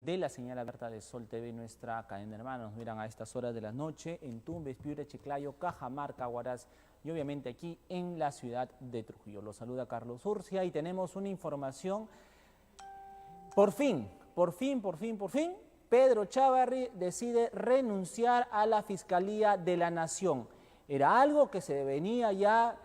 de la señal abierta de Sol TV, nuestra cadena hermana. Nos miran a estas horas de la noche en Tumbes, Piura, Chiclayo, Cajamarca, Huaraz y obviamente aquí en la ciudad de Trujillo. Los saluda Carlos Urcia y tenemos una información. Por fin, Pedro Chávarri decide renunciar a la Fiscalía de la Nación. Era algo que se venía ya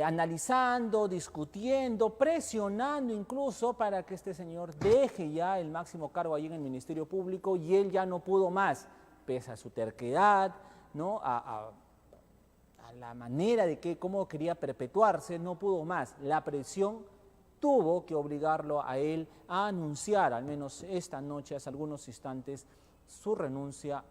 analizando, discutiendo, presionando incluso para que este señor deje ya el máximo cargo allí en el Ministerio Público, y él ya no pudo más, pese a su terquedad, ¿no? a la manera de cómo quería perpetuarse, no pudo más. La presión tuvo que obligarlo a él a anunciar, al menos esta noche, hace algunos instantes, su renuncia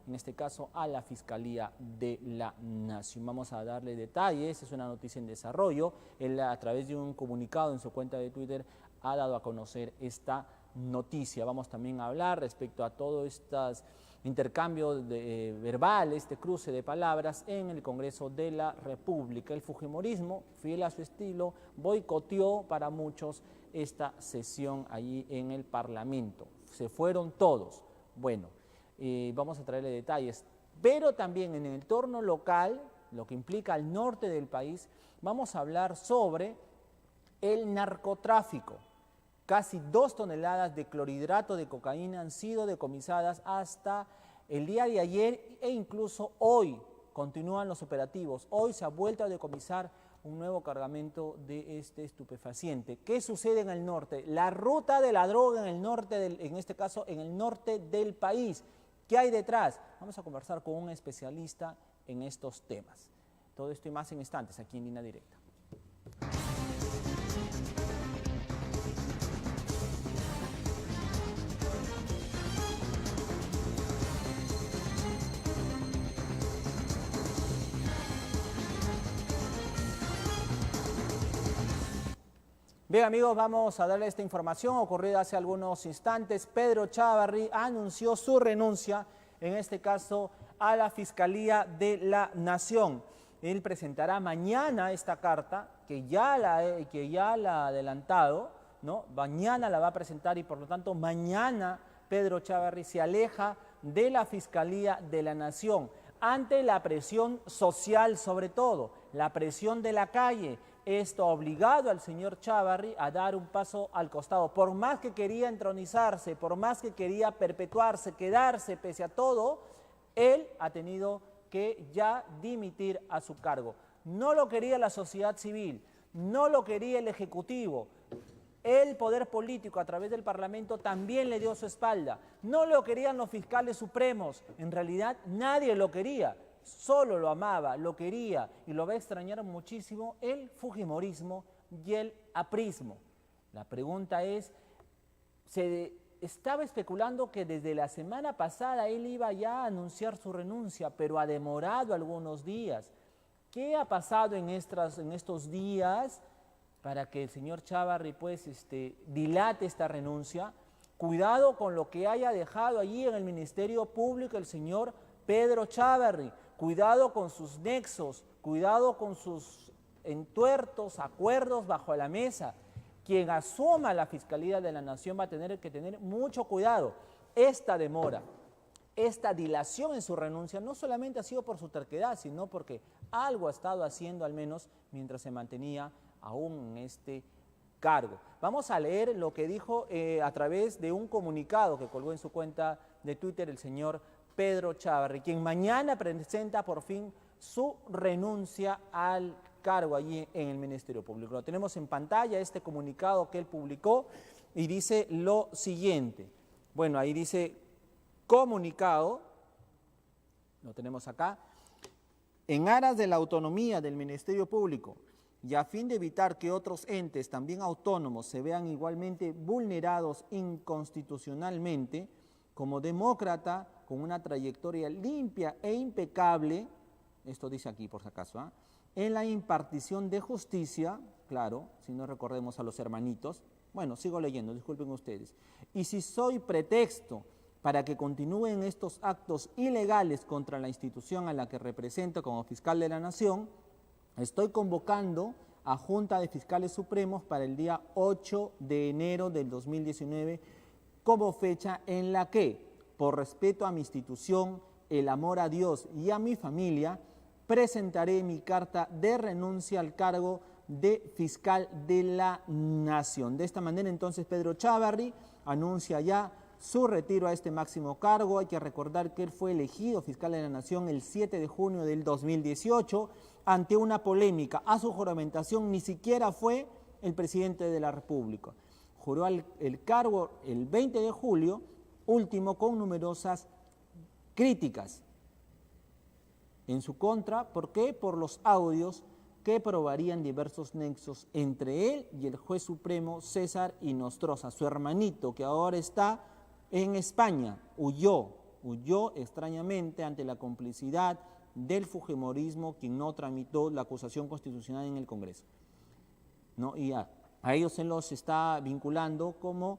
en este caso, a la Fiscalía de la Nación. Vamos a darle detalles, es una noticia en desarrollo. Él, a través de un comunicado en su cuenta de Twitter, ha dado a conocer esta noticia. Vamos también a hablar respecto a todos estos intercambios verbales, este cruce de palabras en el Congreso de la República. El fujimorismo, fiel a su estilo, boicoteó para muchos esta sesión allí en el Parlamento. Se fueron todos. Bueno, vamos a traerle detalles, pero también en el entorno local, lo que implica al norte del país, vamos a hablar sobre el narcotráfico. Casi 2 toneladas de clorhidrato de cocaína han sido decomisadas hasta el día de ayer e incluso hoy continúan los operativos. Hoy se ha vuelto a decomisar un nuevo cargamento de este estupefaciente. ¿Qué sucede en el norte? La ruta de la droga en el norte, en este caso en el norte del país. ¿Qué hay detrás? Vamos a conversar con un especialista en estos temas. Todo esto y más en instantes aquí en Línea Directa. Bien, amigos, vamos a darle esta información ocurrida hace algunos instantes. Pedro Chávarri anunció su renuncia, en este caso, a la Fiscalía de la Nación. Él presentará mañana esta carta, que ya la ha adelantado, ¿no? Mañana la va a presentar y, por lo tanto, mañana Pedro Chávarri se aleja de la Fiscalía de la Nación, ante la presión social, sobre todo, la presión de la calle. Esto ha obligado al señor Chávarri a dar un paso al costado. Por más que quería entronizarse, por más que quería perpetuarse, quedarse, pese a todo, él ha tenido que ya dimitir a su cargo. No lo quería la sociedad civil, no lo quería el Ejecutivo. El poder político a través del Parlamento también le dio su espalda. No lo querían los fiscales supremos, en realidad nadie lo quería. Solo lo amaba, lo quería y lo va a extrañar muchísimo el fujimorismo y el aprismo. La pregunta es, se estaba especulando que desde la semana pasada él iba ya a anunciar su renuncia, pero ha demorado algunos días. ¿Qué ha pasado en estos días para que el señor Chávarri pues dilate esta renuncia? Cuidado con lo que haya dejado allí en el Ministerio Público el señor Pedro Chávarri. Cuidado con sus nexos, cuidado con sus entuertos, acuerdos bajo la mesa. Quien asuma la Fiscalía de la Nación va a tener que tener mucho cuidado. Esta demora, esta dilación en su renuncia no solamente ha sido por su terquedad, sino porque algo ha estado haciendo al menos mientras se mantenía aún en este cargo. Vamos a leer lo que dijo a través de un comunicado que colgó en su cuenta de Twitter el señor Pedro Chávarri, quien mañana presenta por fin su renuncia al cargo allí en el Ministerio Público. Lo tenemos en pantalla, este comunicado que él publicó, y dice lo siguiente. Bueno, ahí dice comunicado, lo tenemos acá. En aras de la autonomía del Ministerio Público y a fin de evitar que otros entes también autónomos se vean igualmente vulnerados inconstitucionalmente, como demócrata con una trayectoria limpia e impecable, esto dice aquí por si acaso, en la impartición de justicia, claro, si no recordemos a los hermanitos, bueno, sigo leyendo, disculpen ustedes, y si soy pretexto para que continúen estos actos ilegales contra la institución a la que represento como fiscal de la Nación, estoy convocando a Junta de Fiscales Supremos para el día 8 de enero del 2019 como fecha en la que, por respeto a mi institución, el amor a Dios y a mi familia, presentaré mi carta de renuncia al cargo de fiscal de la Nación. De esta manera, entonces, Pedro Chávarri anuncia ya su retiro a este máximo cargo. Hay que recordar que él fue elegido fiscal de la Nación el 7 de junio del 2018 ante una polémica. A su juramentación ni siquiera fue el presidente de la República. Juró el cargo el 20 de julio, último con numerosas críticas en su contra. ¿Por qué? Por los audios que probarían diversos nexos entre él y el juez supremo César Inostroza, su hermanito, que ahora está en España. Huyó extrañamente ante la complicidad del fujimorismo, quien no tramitó la acusación constitucional en el Congreso, ¿no? Y a ellos se los está vinculando como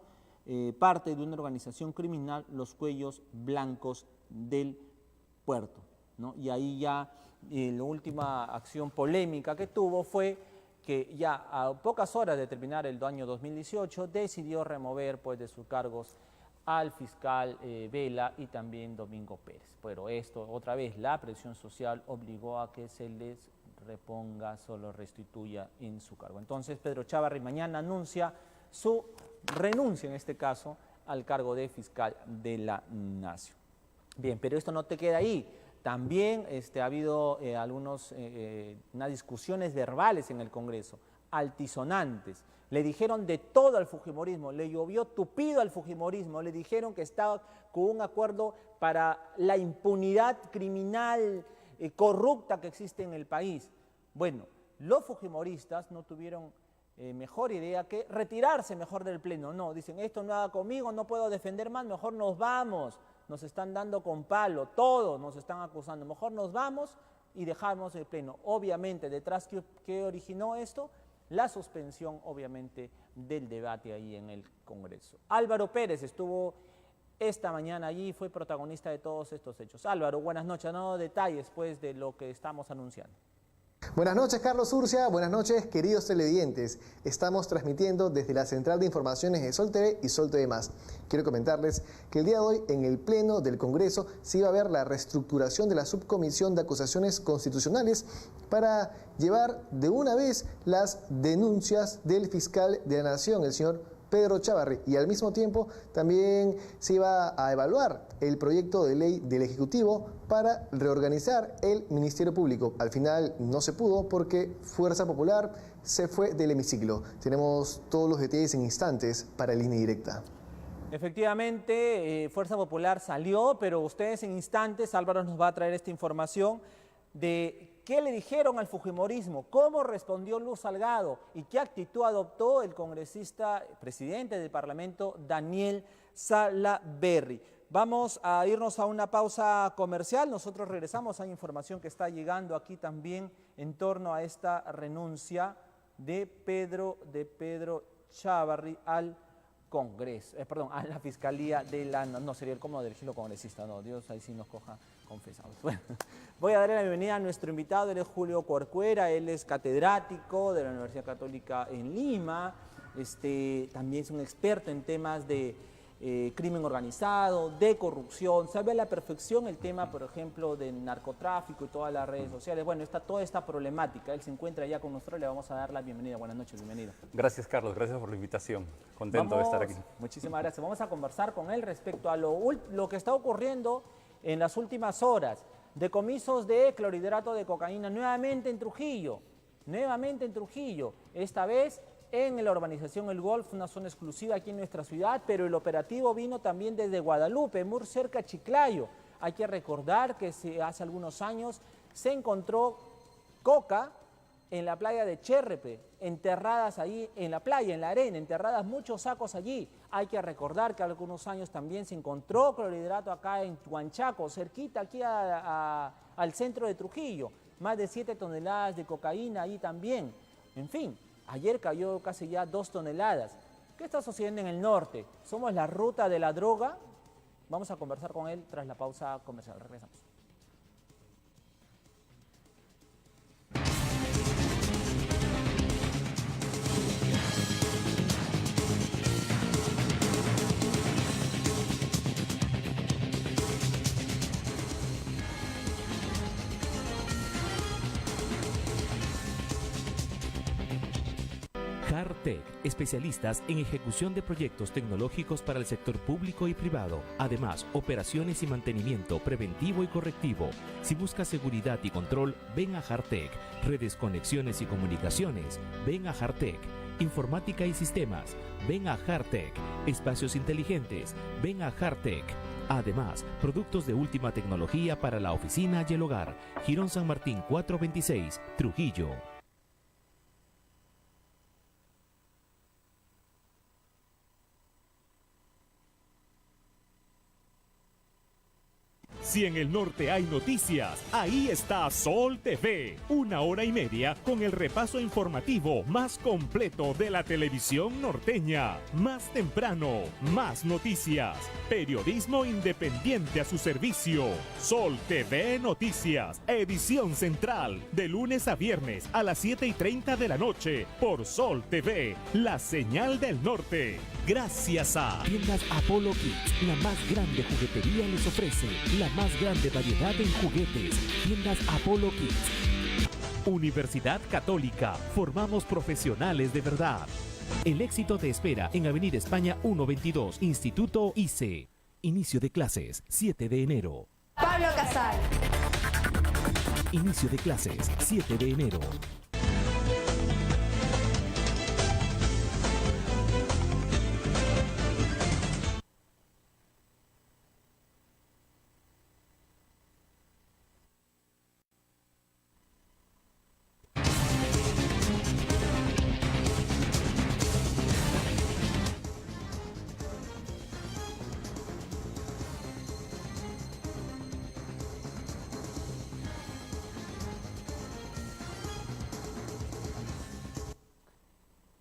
parte de una organización criminal, los Cuellos Blancos del Puerto, ¿no? Y ahí ya la última acción polémica que tuvo fue que ya a pocas horas de terminar el año 2018 decidió remover pues de sus cargos al fiscal Vela y también Domingo Pérez. Pero esto, otra vez, la presión social obligó a que se les reponga, solo restituya en su cargo. Entonces, Pedro Chávarri mañana anuncia su renuncia, en este caso, al cargo de fiscal de la Nación. Bien, pero esto no te queda ahí. También ha habido unas discusiones verbales en el Congreso, altisonantes. Le dijeron de todo al fujimorismo, le llovió tupido al fujimorismo, le dijeron que estaba con un acuerdo para la impunidad criminal corrupta que existe en el país. Bueno, los fujimoristas no tuvieron mejor idea que retirarse mejor del pleno. No, dicen, esto no haga conmigo, no puedo defender más, mejor nos vamos. Nos están dando con palo, todos nos están acusando, mejor nos vamos y dejamos el pleno. Obviamente, detrás, ¿qué originó esto? La suspensión, obviamente, del debate ahí en el Congreso. Álvaro Pérez estuvo esta mañana allí, fue protagonista de todos estos hechos. Álvaro, buenas noches, no detalles pues de lo que estamos anunciando. Buenas noches, Carlos Urcia. Buenas noches, queridos televidentes. Estamos transmitiendo desde la Central de Informaciones de Sol TV y Sol TV+. Quiero comentarles que el día de hoy, en el Pleno del Congreso, se iba a ver la reestructuración de la Subcomisión de Acusaciones Constitucionales para llevar de una vez las denuncias del fiscal de la Nación, el señor Pedro Chávarri, y al mismo tiempo también se iba a evaluar el proyecto de ley del Ejecutivo para reorganizar el Ministerio Público. Al final no se pudo porque Fuerza Popular se fue del hemiciclo. Tenemos todos los detalles en instantes para Línea Directa. Efectivamente, Fuerza Popular salió, pero ustedes en instantes, Álvaro nos va a traer esta información de qué le dijeron al fujimorismo, cómo respondió Luz Salgado y qué actitud adoptó el congresista presidente del Parlamento, Daniel Salaverry. Vamos a irnos a una pausa comercial. Nosotros regresamos. Hay información que está llegando aquí también en torno a esta renuncia de Pedro Chávarri al Congreso, a la Fiscalía de la... No, sería el cómodo del gilo congresista, no, Dios ahí sí nos coja confesados. Bueno, voy a darle la bienvenida a nuestro invitado, él es Julio Corcuera, él es catedrático de la Universidad Católica en Lima, también es un experto en temas de crimen organizado, de corrupción, sabe a la perfección el tema, por ejemplo, del narcotráfico y todas las redes sociales. Bueno, toda esta problemática, él se encuentra ya con nosotros, le vamos a dar la bienvenida. Buenas noches, bienvenido. Gracias, Carlos, gracias por la invitación, contento de estar aquí. Muchísimas gracias. Vamos a conversar con él respecto a lo que está ocurriendo en las últimas horas, decomisos de clorhidrato de cocaína nuevamente en Trujillo, esta vez en la urbanización El Golf, una zona exclusiva aquí en nuestra ciudad, pero el operativo vino también desde Guadalupe, muy cerca de Chiclayo. Hay que recordar que hace algunos años se encontró coca en la playa de Cherrepe, enterradas ahí en la playa, en la arena, enterradas muchos sacos allí. Hay que recordar que hace algunos años también se encontró clorhidrato acá en Huanchaco, cerquita aquí al centro de Trujillo. Más de 7 toneladas de cocaína ahí también. En fin. Ayer cayó casi ya 2 toneladas. ¿Qué está sucediendo en el norte? ¿Somos la ruta de la droga? Vamos a conversar con él tras la pausa comercial. Regresamos. Hartec, especialistas en ejecución de proyectos tecnológicos para el sector público y privado. Además, operaciones y mantenimiento preventivo y correctivo. Si buscas seguridad y control, ven a Hartec. Redes, conexiones y comunicaciones, ven a Hartec. Informática y sistemas, ven a Hartec. Espacios inteligentes, ven a Hartec. Además, productos de última tecnología para la oficina y el hogar. Girón San Martín 426, Trujillo. Si en el norte hay noticias, ahí está Sol TV. 1 hora y media con el repaso informativo más completo de la televisión norteña. Más temprano, más noticias. Periodismo independiente a su servicio. Sol TV Noticias, edición central. De lunes a viernes a las 7:30 de la noche. Por Sol TV, la señal del norte. Gracias a Tiendas Apollo Kids, la más grande juguetería les ofrece la más grande variedad en juguetes. Tiendas Apollo Kids. Universidad Católica, formamos profesionales de verdad. El éxito te espera en Avenida España 122, Instituto ICE. Inicio de clases, 7 de enero. Pablo Casal. Inicio de clases, 7 de enero.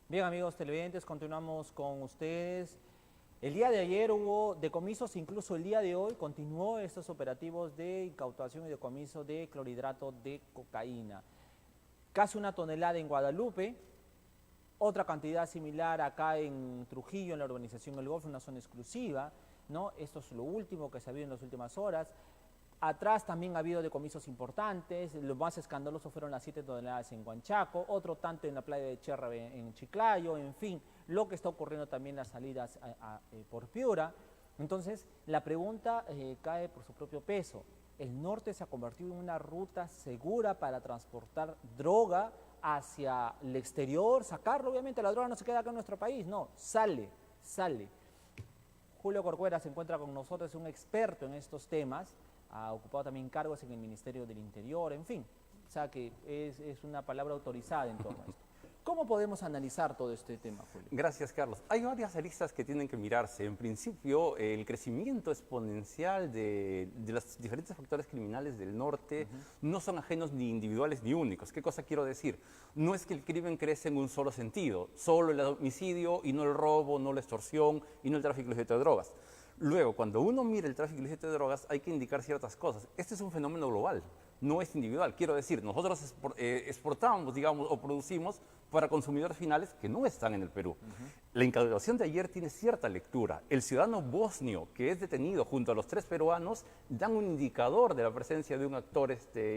Bien, amigos televidentes, continuamos con ustedes. El día de ayer hubo decomisos, incluso el día de hoy continuó estos operativos de incautación y decomiso de clorhidrato de cocaína. Casi 1 tonelada en Guadalupe, otra cantidad similar acá en Trujillo, en la urbanización El Golfo, una zona exclusiva, ¿no? Esto es lo último que se ha visto en las últimas horas. Atrás también ha habido decomisos importantes, lo más escandaloso fueron las 7 toneladas en Huanchaco, otro tanto en la playa de Cherrave en Chiclayo, en fin, lo que está ocurriendo también en las salidas por Piura. Entonces, la pregunta cae por su propio peso. El norte se ha convertido en una ruta segura para transportar droga hacia el exterior, sacarlo, obviamente la droga no se queda acá en nuestro país, no, sale. Julio Corcuera se encuentra con nosotros, es un experto en estos temas, ha ocupado también cargos en el Ministerio del Interior, en fin, o sea que es una palabra autorizada en torno a esto. ¿Cómo podemos analizar todo este tema, Julio? Gracias, Carlos. Hay varias aristas que tienen que mirarse. En principio, el crecimiento exponencial de los diferentes factores criminales del norte no son ajenos ni individuales ni únicos. ¿Qué cosa quiero decir? No es que el crimen crece en un solo sentido, solo el homicidio y no el robo, no la extorsión y no el tráfico ilícito de drogas. Luego, cuando uno mira el tráfico ilícito de drogas, hay que indicar ciertas cosas. Este es un fenómeno global, no es individual. Quiero decir, nosotros exportamos, digamos, o producimos para consumidores finales que no están en el Perú. La incautación de ayer tiene cierta lectura. El ciudadano bosnio que es detenido junto a los 3 peruanos dan un indicador de la presencia de un actor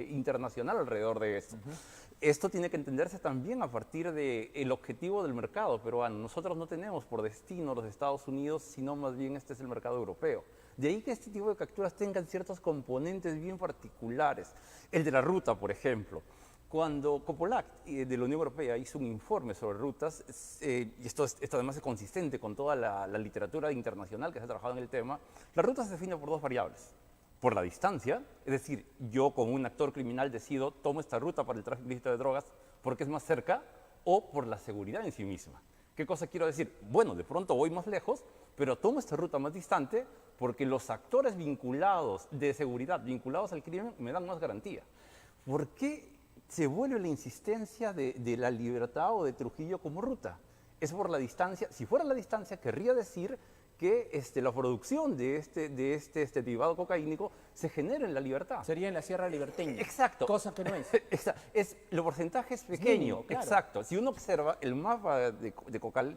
internacional alrededor de esto. Esto tiene que entenderse también a partir del objetivo del mercado peruano. Nosotros no tenemos por destino los Estados Unidos, sino más bien este es el mercado europeo. De ahí que este tipo de capturas tengan ciertos componentes bien particulares. El de la ruta, por ejemplo. Cuando Copolac de la Unión Europea hizo un informe sobre rutas, y esto además es consistente con toda la literatura internacional que se ha trabajado en el tema, la ruta se define por 2 variables. Por la distancia, es decir, yo como un actor criminal decido, tomo esta ruta para el tráfico ilícito de drogas porque es más cerca, o por la seguridad en sí misma. ¿Qué cosa quiero decir? Bueno, de pronto voy más lejos, pero tomo esta ruta más distante porque los actores vinculados de seguridad, vinculados al crimen, me dan más garantía. ¿Por qué se vuelve la insistencia de la Libertad o de Trujillo como ruta? Es por la distancia. Si fuera la distancia, querría decir que la producción de este derivado cocaínico se genera en la Libertad. Sería en la Sierra Liberteña. Exacto. Cosa que no es. El porcentaje es pequeño, mínimo, claro. exacto. Si uno observa el mapa de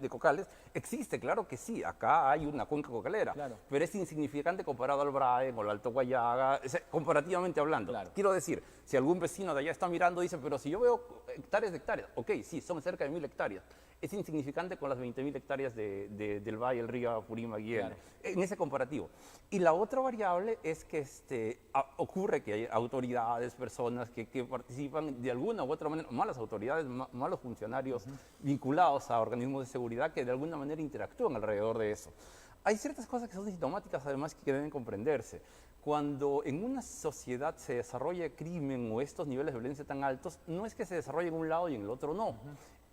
cocales, existe, claro que sí, acá hay una cuenca cocalera, Claro. pero es insignificante comparado al Braen o al Alto Guayaga, comparativamente hablando. Claro. Quiero decir, si algún vecino de allá está mirando, dice, pero si yo veo hectáreas de hectáreas, ok, sí, son cerca de 1000 hectáreas. Es insignificante con las 20.000 hectáreas del Valle, el río Apurímac y Claro. en ese comparativo. Y la otra variable es que ocurre que hay autoridades, personas que participan de alguna u otra manera, malas autoridades, malos funcionarios vinculados a organismos de seguridad que de alguna manera interactúan alrededor de eso. Hay ciertas cosas que son sintomáticas además que deben comprenderse. Cuando en una sociedad se desarrolla crimen o estos niveles de violencia tan altos, no es que se desarrolle en un lado y en el otro no.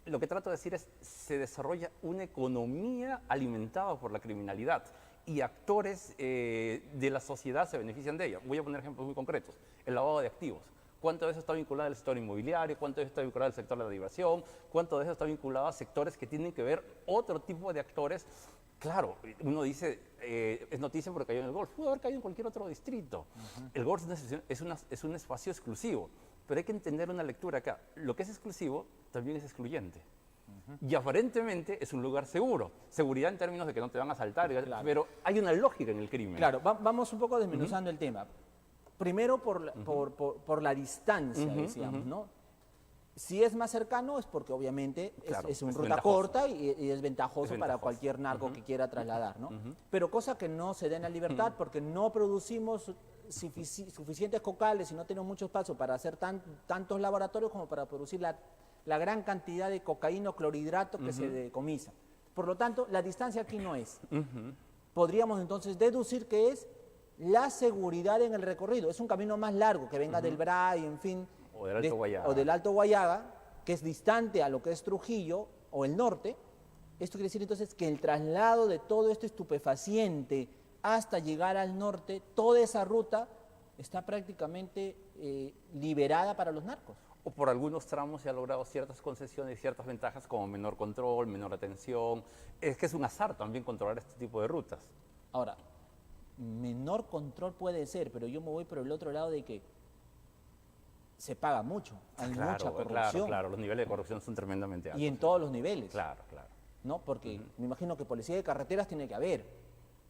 Lo que trato de decir es, se desarrolla una economía alimentada por la criminalidad y actores de la sociedad se benefician de ella. Voy a poner ejemplos muy concretos. El lavado de activos. ¿Cuánto de eso está vinculado al sector inmobiliario? ¿Cuánto de eso está vinculado al sector de la diversión? ¿Cuánto de eso está vinculado a sectores que tienen que ver otro tipo de actores? Claro, uno dice, es noticia porque cayó en el golf. Pudo haber caído en cualquier otro distrito. El golf es un espacio exclusivo. Pero hay que entender una lectura acá. Lo que es exclusivo también es excluyente. Y aparentemente es un lugar seguro. Seguridad en términos de que no te van a asaltar, Claro. pero hay una lógica en el crimen. Claro, vamos un poco desmenuzando el tema. Primero por la distancia, decíamos, ¿no? Si es más cercano es porque obviamente Claro, es una es ruta ventajoso. corta y es ventajoso para ventajoso. cualquier narco que quiera trasladar, ¿no? Pero cosa que no se da en la libertad porque no producimos suficientes cocales y no tenemos mucho espacio para hacer tantos laboratorios como para producir la gran cantidad de cocaína o clorhidrato que se decomisa. Por lo tanto, la distancia aquí no es. Podríamos entonces deducir que es la seguridad en el recorrido. Es un camino más largo que venga del Bray, en fin. O del Alto Guayaga. O del Alto Guayaga, que es distante a lo que es Trujillo o el norte. Esto quiere decir entonces que el traslado de todo este estupefaciente hasta llegar al norte, toda esa ruta está prácticamente liberada para los narcos. O por algunos tramos se ha logrado ciertas concesiones y ciertas ventajas como menor control, menor atención. Es que es un azar también controlar este tipo de rutas. Ahora, menor control puede ser, pero yo me voy por el otro lado de que se paga mucho, hay mucha corrupción. Claro, los niveles de corrupción son tremendamente altos. Y en todos los niveles. Claro. ¿No? Porque me imagino que policía de carreteras tiene que haber,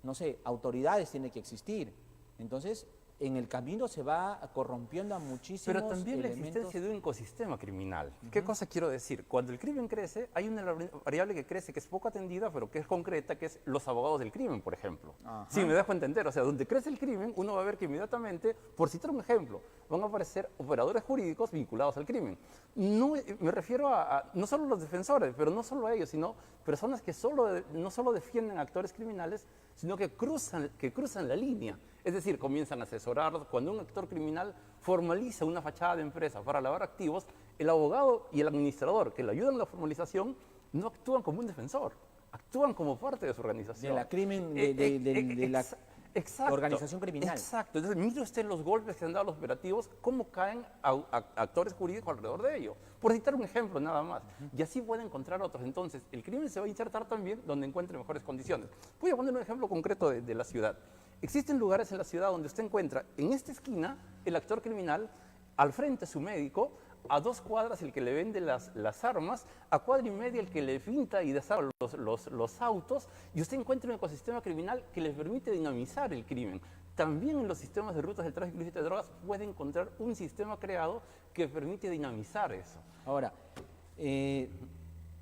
no sé, autoridades tiene que existir. Entonces, en el camino se va corrompiendo a muchísimos Pero también la elementos. existencia de un ecosistema criminal. ¿Qué cosa quiero decir? Cuando el crimen crece, hay una variable que crece que es poco atendida, pero que es concreta, que es los abogados del crimen, por ejemplo. Sí, me dejo entender. O sea, donde crece el crimen, uno va a ver que inmediatamente, por citar un ejemplo, van a aparecer operadores jurídicos vinculados al crimen. No, me refiero a no solo los defensores, pero no solo a ellos, sino personas que no solo defienden a actores criminales, sino que cruzan la línea. Es decir, comienzan a asesorarlos. Cuando un actor criminal formaliza una fachada de empresa para lavar activos, el abogado y el administrador que le ayudan en la formalización no actúan como un defensor, actúan como parte de su organización. De la crimen, de la Exacto, organización criminal. Exacto. Entonces, mire usted los golpes que han dado los operativos, cómo caen actores jurídicos alrededor de ello. Por citar un ejemplo nada más. Y así puede encontrar otros. Entonces, el crimen se va a insertar también donde encuentre mejores condiciones. Voy a poner un ejemplo concreto de la ciudad. Existen lugares en la ciudad donde usted encuentra en esta esquina el actor criminal, al frente su médico, a 2 cuadras el que le vende las armas, a 1,5 cuadras el que le pinta y desarma los autos, y usted encuentra un ecosistema criminal que les permite dinamizar el crimen. También en los sistemas de rutas del tráfico ilícito de drogas puede encontrar un sistema creado que permite dinamizar eso. Ahora,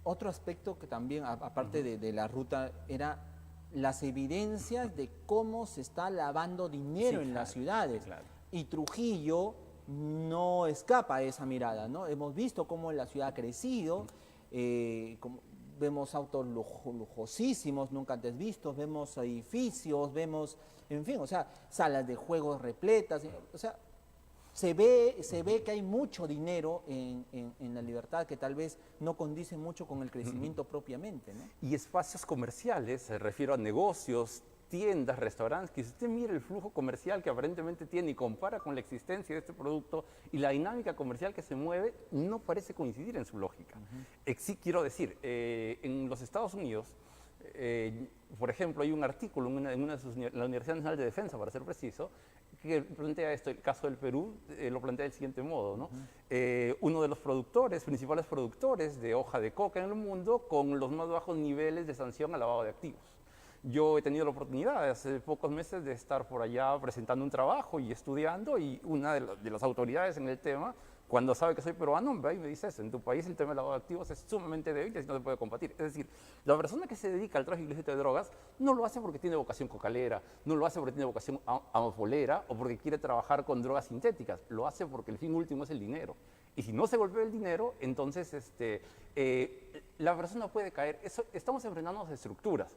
otro aspecto que también, aparte de la ruta, era las evidencias de cómo se está lavando dinero en las ciudades. Claro. Y Trujillo no escapa a esa mirada, ¿no? Hemos visto cómo la ciudad ha crecido, vemos autos lujosísimos, nunca antes vistos, vemos edificios, vemos, en fin, o sea, salas de juegos repletas, o sea, se ve que hay mucho dinero en la libertad que tal vez no condice mucho con el crecimiento propiamente, ¿no? Y espacios comerciales, se refiero a negocios, tiendas, restaurantes, que si usted mira el flujo comercial que aparentemente tiene y compara con la existencia de este producto y la dinámica comercial que se mueve, no parece coincidir en su lógica. Sí, quiero decir, en los Estados Unidos, por ejemplo, hay un artículo en la Universidad Nacional de Defensa, para ser preciso, que plantea esto. El caso del Perú lo plantea del siguiente modo, ¿no? Uno de los principales productores de hoja de coca en el mundo, con los más bajos niveles de sanción al lavado de activos. Yo he tenido la oportunidad hace pocos meses de estar por allá presentando un trabajo y estudiando, y una de las autoridades en el tema, cuando sabe que soy peruano, ve y me dice eso: en tu país el tema del lavado de activos es sumamente débil y así no se puede combatir. Es decir, la persona que se dedica al tráfico ilícito de drogas no lo hace porque tiene vocación cocalera, no lo hace porque tiene vocación amafolera o porque quiere trabajar con drogas sintéticas, lo hace porque el fin último es el dinero. Y si no se golpea el dinero, entonces la persona puede caer. Estamos enfrentándonos a estructuras.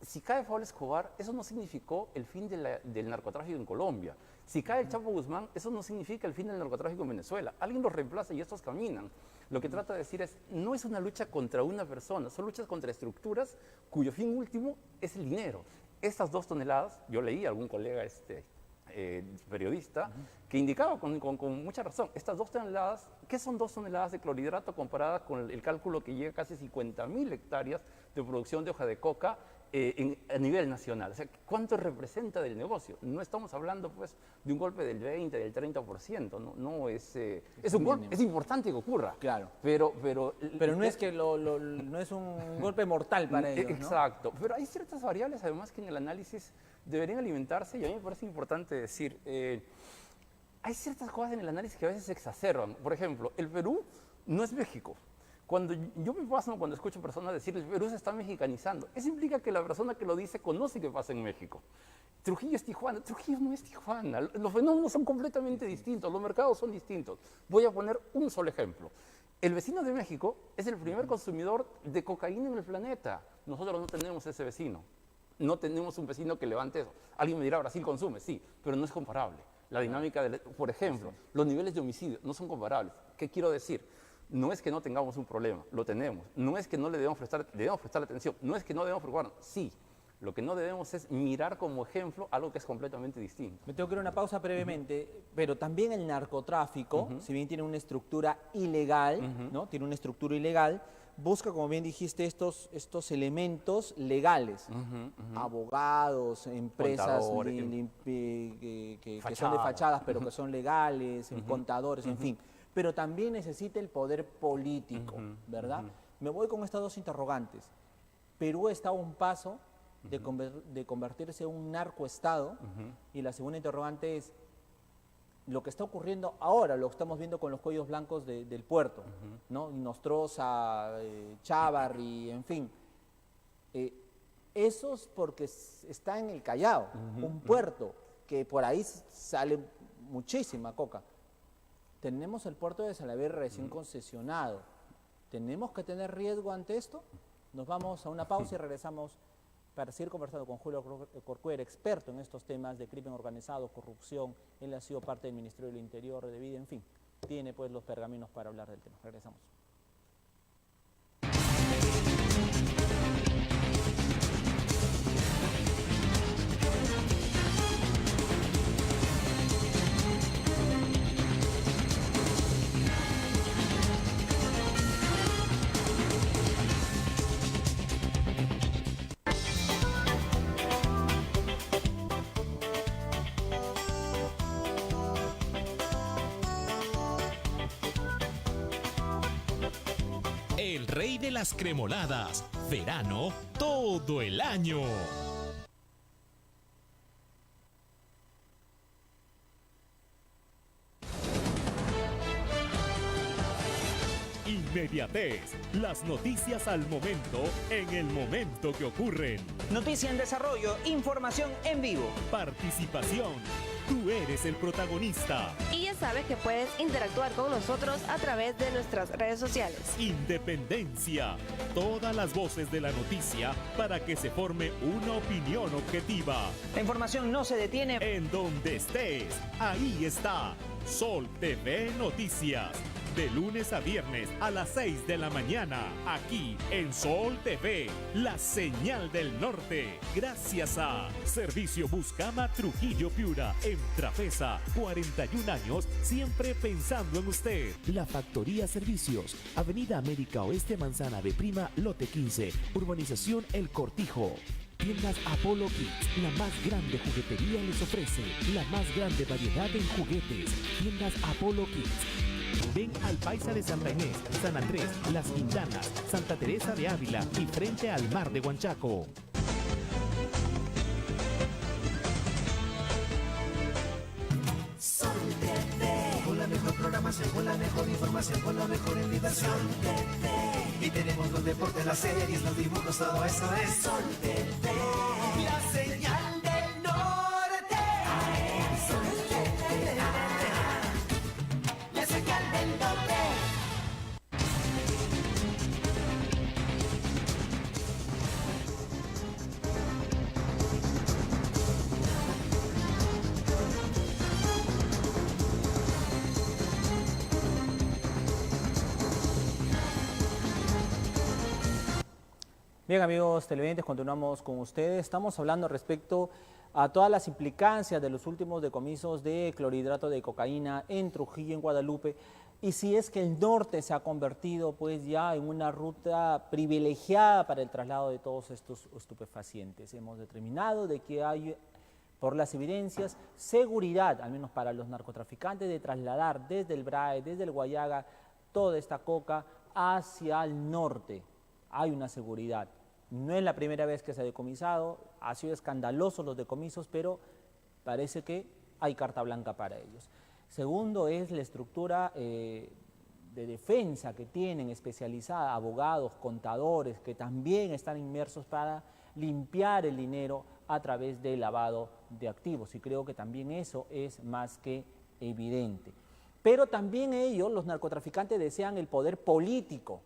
Si cae Pablo Escobar, eso no significó el fin del narcotráfico en Colombia. Si cae el Chapo Guzmán, eso no significa el fin del narcotráfico en Venezuela. Alguien los reemplaza y estos caminan. Lo que trata de decir es, no es una lucha contra una persona, son luchas contra estructuras cuyo fin último es el dinero. Estas 2 toneladas, yo leí a algún colega periodista que indicaba con mucha razón, estas 2 toneladas, ¿qué son 2 toneladas de clorhidrato comparadas con el cálculo que llega a casi 50.000 hectáreas de producción de hoja de coca a nivel nacional? O sea, ¿cuánto representa del negocio? No estamos hablando, pues, de un golpe del 20, del 30%, no es un golpe, es importante que ocurra. Claro. Pero no es que no es un golpe mortal para ellos, ¿no? Exacto. Pero hay ciertas variables, además, que en el análisis deberían alimentarse, y a mí me parece importante decir, hay ciertas cosas en el análisis que a veces se exacerban. Por ejemplo, el Perú no es México. Cuando yo me paso, cuando escucho personas decir el Perú se está mexicanizando, eso implica que la persona que lo dice conoce qué pasa en México. Trujillo es Tijuana, Trujillo no es Tijuana, los fenómenos son completamente distintos, los mercados son distintos. Voy a poner un solo ejemplo. El vecino de México es el primer consumidor de cocaína en el planeta. Nosotros no tenemos ese vecino, no tenemos un vecino que levante eso. Alguien me dirá, Brasil consume, sí, pero no es comparable. La dinámica, por ejemplo, los niveles de homicidio no son comparables. ¿Qué quiero decir? No es que no tengamos un problema, lo tenemos. No es que no le debemos prestar atención, no es que no debemos preocuparnos, sí. Lo que no debemos es mirar como ejemplo algo que es completamente distinto. Me tengo que ir a una pausa brevemente, pero también el narcotráfico, si bien tiene una estructura ilegal, ¿no? Tiene una estructura ilegal, busca, como bien dijiste, estos elementos legales. Abogados, empresas que son de fachadas, pero que son legales, contadores, en fin. Pero también necesita el poder político, ¿verdad? Me voy con estas 2 interrogantes. Perú está a un paso de convertirse en un narcoestado, y la segunda interrogante es lo que está ocurriendo ahora, lo que estamos viendo con los cuellos blancos del puerto, ¿no? Nostroza, Chávarri, en fin. Eso es porque está en el Callao, un puerto que por ahí sale muchísima coca. Tenemos el puerto de Salaverry recién concesionado. ¿Tenemos que tener riesgo ante esto? Nos vamos a una pausa y regresamos para seguir conversando con Julio Corcuera, experto en estos temas de crimen organizado, corrupción. Él ha sido parte del Ministerio del Interior, de Vida, en fin. Tiene pues los pergaminos para hablar del tema. Regresamos. El rey de las cremoladas, verano todo el año. Inmediatez, las noticias al momento, en el momento que ocurren. Noticia en desarrollo, información en vivo. Participación, tú eres el protagonista. Y ya sabes que puedes interactuar con nosotros a través de nuestras redes sociales. Independencia, todas las voces de la noticia para que se forme una opinión objetiva. La información no se detiene. En donde estés, ahí está. Sol TV Noticias. De lunes a viernes a las 6 de la mañana, aquí en Sol TV, la señal del norte. Gracias a Servicio Buscama Trujillo Piura, en Trafesa, 41 años, siempre pensando en usted. La Factoría Servicios, Avenida América Oeste, Manzana de Prima, Lote 15, Urbanización El Cortijo. Tiendas Apollo Kids, la más grande juguetería les ofrece la más grande variedad en juguetes. Tiendas Apollo Kids. Ven al Paisa de Santa Inés, San Andrés, Las Quintanas, Santa Teresa de Ávila y frente al mar de Huanchaco. Sol TV, con la mejor programación, con la mejor información, con la mejor en diversión. Sol TV, y tenemos los deportes, las series, los dibujos, todo eso es Sol TV, la señal del norte. Sol TV, la señal del norte. Bien, amigos televidentes, continuamos con ustedes. Estamos hablando respecto a todas las implicancias de los últimos decomisos de clorhidrato de cocaína en Trujillo, en Guadalupe, y si es que el norte se ha convertido pues ya en una ruta privilegiada para el traslado de todos estos estupefacientes. Hemos determinado de que hay, por las evidencias, seguridad, al menos para los narcotraficantes, de trasladar desde el BRAE, desde el Guayaga, toda esta coca hacia el norte. Hay una seguridad. No es la primera vez que se ha decomisado, ha sido escandaloso los decomisos, pero parece que hay carta blanca para ellos. Segundo es la estructura de defensa que tienen especializada, abogados, contadores, que también están inmersos para limpiar el dinero a través del lavado de activos. Y creo que también eso es más que evidente. Pero también ellos, los narcotraficantes, desean el poder político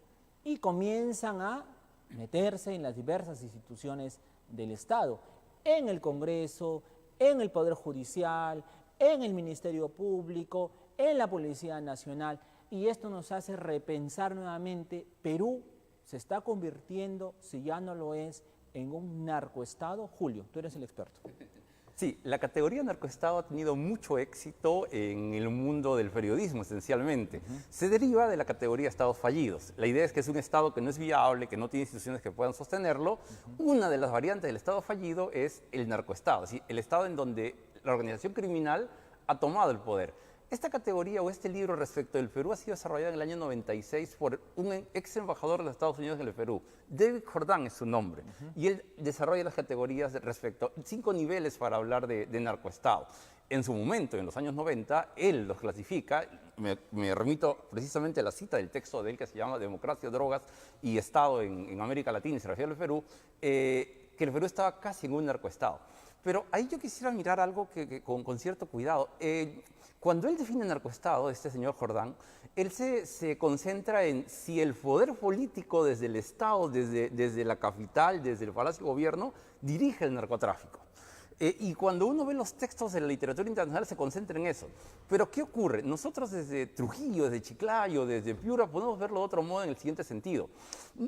y comienzan a meterse en las diversas instituciones del Estado, en el Congreso, en el Poder Judicial, en el Ministerio Público, en la Policía Nacional, y esto nos hace repensar nuevamente. Perú se está convirtiendo, si ya no lo es, en un narcoestado. Julio, tú eres el experto. Sí, la categoría narcoestado ha tenido mucho éxito en el mundo del periodismo, esencialmente. Se deriva de la categoría estados fallidos. La idea es que es un estado que no es viable, que no tiene instituciones que puedan sostenerlo. Una de las variantes del estado fallido es el narcoestado, es decir, el estado en donde la organización criminal ha tomado el poder. Esta categoría o este libro respecto del Perú ha sido desarrollado en el año 96 por un ex embajador de los Estados Unidos en el Perú. David Jordan es su nombre. Y él desarrolla las categorías respecto a 5 niveles para hablar de narcoestado. En su momento, en los años 90, él los clasifica, me remito precisamente a la cita del texto de él que se llama Democracia, Drogas y Estado en América Latina y se refiere al Perú, que el Perú estaba casi en un narcoestado. Pero ahí yo quisiera mirar algo con cierto cuidado. Cuando él define narcoestado, este señor Jordán, él se concentra en si el poder político desde el Estado, desde la capital, desde el Palacio de Gobierno, dirige el narcotráfico. Y cuando uno ve los textos de la literatura internacional se concentra en eso. Pero ¿qué ocurre? Nosotros desde Trujillo, desde Chiclayo, desde Piura, podemos verlo de otro modo en el siguiente sentido.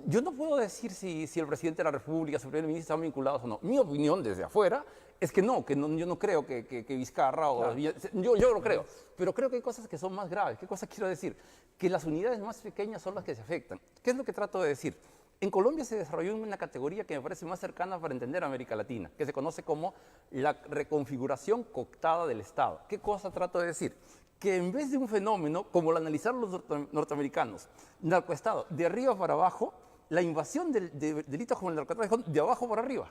Yo no puedo decir si el presidente de la República, su primer ministro están vinculados o no. Mi opinión desde afuera es que no, yo no creo que Vizcarra o... Claro. Yo lo creo, pero creo que hay cosas que son más graves. ¿Qué cosa quiero decir? Que las unidades más pequeñas son las que se afectan. ¿Qué es lo que trato de decir? En Colombia se desarrolló una categoría que me parece más cercana para entender a América Latina, que se conoce como la reconfiguración cooptada del Estado. ¿Qué cosa trato de decir? Que en vez de un fenómeno, como lo analizaron los norteamericanos, narcoestado, de arriba para abajo, la invasión de delitos como el narcotráfico, de abajo para arriba.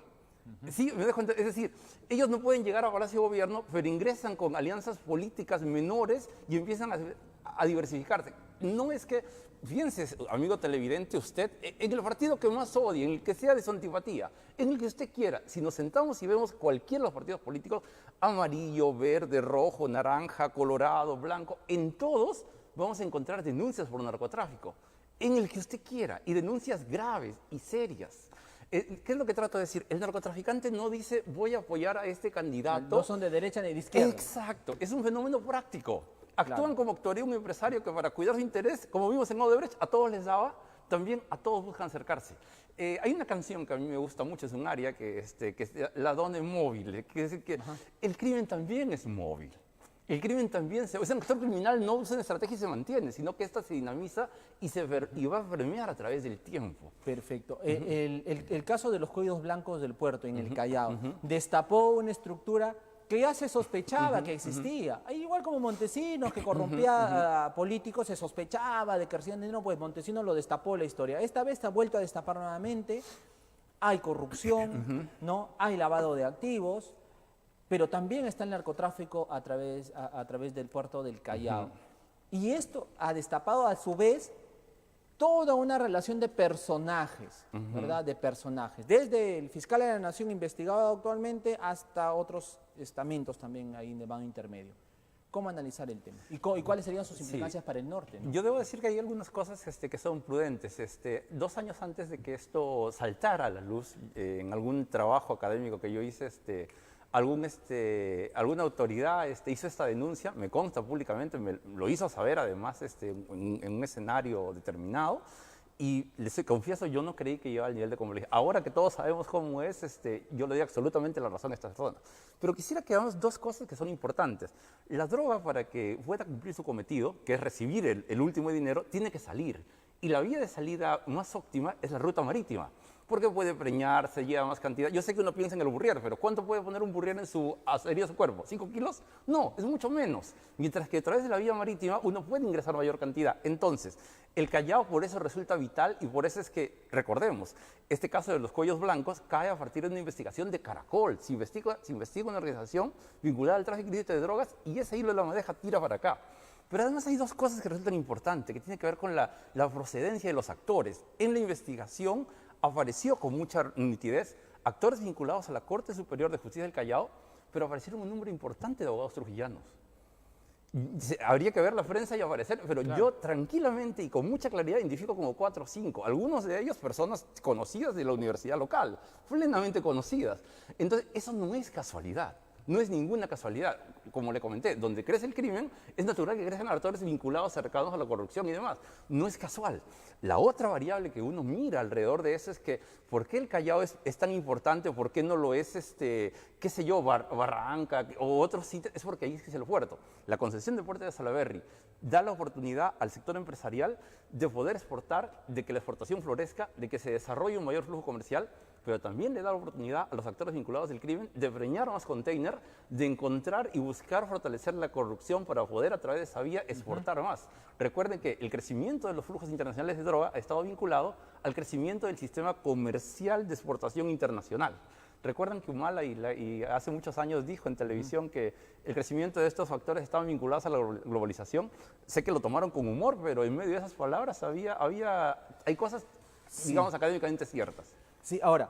Sí, me dejo entender. Es decir, ellos no pueden llegar a Palacio de Gobierno, pero ingresan con alianzas políticas menores y empiezan a diversificarse. No es que, fíjense, amigo televidente, usted, en el partido que más odie, en el que sea de su antipatía, en el que usted quiera, si nos sentamos y vemos cualquiera de los partidos políticos, amarillo, verde, rojo, naranja, colorado, blanco, en todos vamos a encontrar denuncias por narcotráfico, en el que usted quiera, y denuncias graves y serias. ¿Qué es lo que trato de decir? El narcotraficante no dice voy a apoyar a este candidato. No son de derecha ni de izquierda. Exacto, es un fenómeno práctico. Actúan como actuaría un empresario que para cuidar su interés, como vimos en Odebrecht, a todos les daba, también a todos buscan acercarse. Hay una canción que a mí me gusta mucho, es un aria que es La donna è mobile, que es decir que el crimen también es móvil. El crimen también, un actor criminal no usa una estrategia y se mantiene, sino que esta se dinamiza y va a permear a través del tiempo. Perfecto. El caso de los cuellos blancos del puerto en el Callao destapó una estructura que ya se sospechaba que existía. Igual como Montesinos, que corrompía a políticos, se sospechaba de que recibían dinero, pues Montesinos lo destapó la historia. Esta vez está vuelto a destapar nuevamente. Hay corrupción, ¿no? Hay lavado de activos, pero también está el narcotráfico a través del puerto del Callao. Y esto ha destapado a su vez toda una relación de personajes, ¿verdad? De personajes. Desde el fiscal de la Nación investigado actualmente hasta otros estamentos también ahí de mando intermedio. ¿Cómo analizar el tema? ¿Y cuáles serían sus implicancias para el norte, ¿no? Yo debo decir que hay algunas cosas que son prudentes. 2 años antes de que esto saltara a la luz, en algún trabajo académico que yo hice, alguna autoridad hizo esta denuncia, me consta públicamente, me lo hizo saber además en un escenario determinado, y les confieso, yo no creí que llegaba al nivel de complejidad. Ahora que todos sabemos cómo es, yo le doy absolutamente la razón a esta persona. Pero quisiera que hagamos 2 cosas que son importantes. La droga, para que pueda cumplir su cometido, que es recibir el último dinero, tiene que salir. Y la vía de salida más óptima es la ruta marítima. Porque puede preñarse, lleva más cantidad. Yo sé que uno piensa en el burrier, pero ¿cuánto puede poner un burrier en su herida de su cuerpo? ¿5 kilos? No, es mucho menos. Mientras que a través de la vía marítima uno puede ingresar mayor cantidad. Entonces, el Callao por eso resulta vital y por eso es que, recordemos, este caso de los cuellos blancos cae a partir de una investigación de Caracol. Se investiga una organización vinculada al tráfico ilícito de drogas y ese hilo de la madeja tira para acá. Pero además hay 2 cosas que resultan importantes, que tienen que ver con la procedencia de los actores. En la investigación apareció con mucha nitidez actores vinculados a la Corte Superior de Justicia del Callao, pero aparecieron un número importante de abogados trujillanos. Habría que ver la prensa y aparecer, pero yo tranquilamente y con mucha claridad identifico como 4 o 5, algunos de ellos personas conocidas de la universidad local, plenamente conocidas. Entonces, eso no es casualidad. No es ninguna casualidad. Como le comenté, donde crece el crimen, es natural que crezcan actores vinculados cercanos a la corrupción y demás. No es casual. La otra variable que uno mira alrededor de eso es que, ¿por qué el Callao es tan importante? ¿Por qué no lo es, qué sé yo, Barranca o otros sitios? Es porque ahí es el puerto. La concesión del puerto de Salaberry da la oportunidad al sector empresarial de poder exportar, de que la exportación florezca, de que se desarrolle un mayor flujo comercial, pero también le da la oportunidad a los actores vinculados al crimen de preñar más container, de encontrar y buscar fortalecer la corrupción para poder a través de esa vía exportar más. Recuerden que el crecimiento de los flujos internacionales de droga ha estado vinculado al crecimiento del sistema comercial de exportación internacional. Recuerdan que Humala y hace muchos años dijo en televisión que el crecimiento de estos factores estaban vinculados a la globalización. Sé que lo tomaron con humor, pero en medio de esas palabras hay cosas, digamos, académicamente ciertas. Sí, ahora,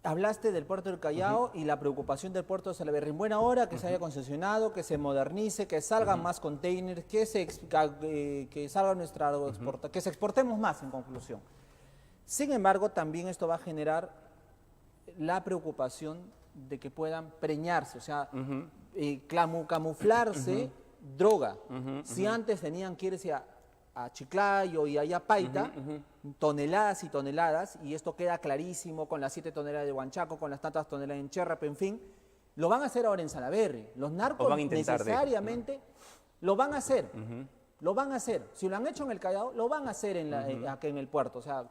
hablaste del puerto del Callao y la preocupación del puerto de Salaberry. En buena hora que se haya concesionado, que se modernice, que salgan más containers, que salga nuestra que se exportemos más, en conclusión. Sin embargo, también esto va a generar la preocupación de que puedan preñarse, o sea, camuflarse droga. Si antes tenían que irse a Chiclayo y allá a Paita, toneladas y toneladas, y esto queda clarísimo con las 7 toneladas de Huanchaco, con las tantas toneladas en Cherrape, en fin, lo van a hacer ahora en Salaberry. Los narcos necesariamente lo van a hacer. Lo van a hacer. Si lo han hecho en el Callao, lo van a hacer aquí en el puerto. O sea,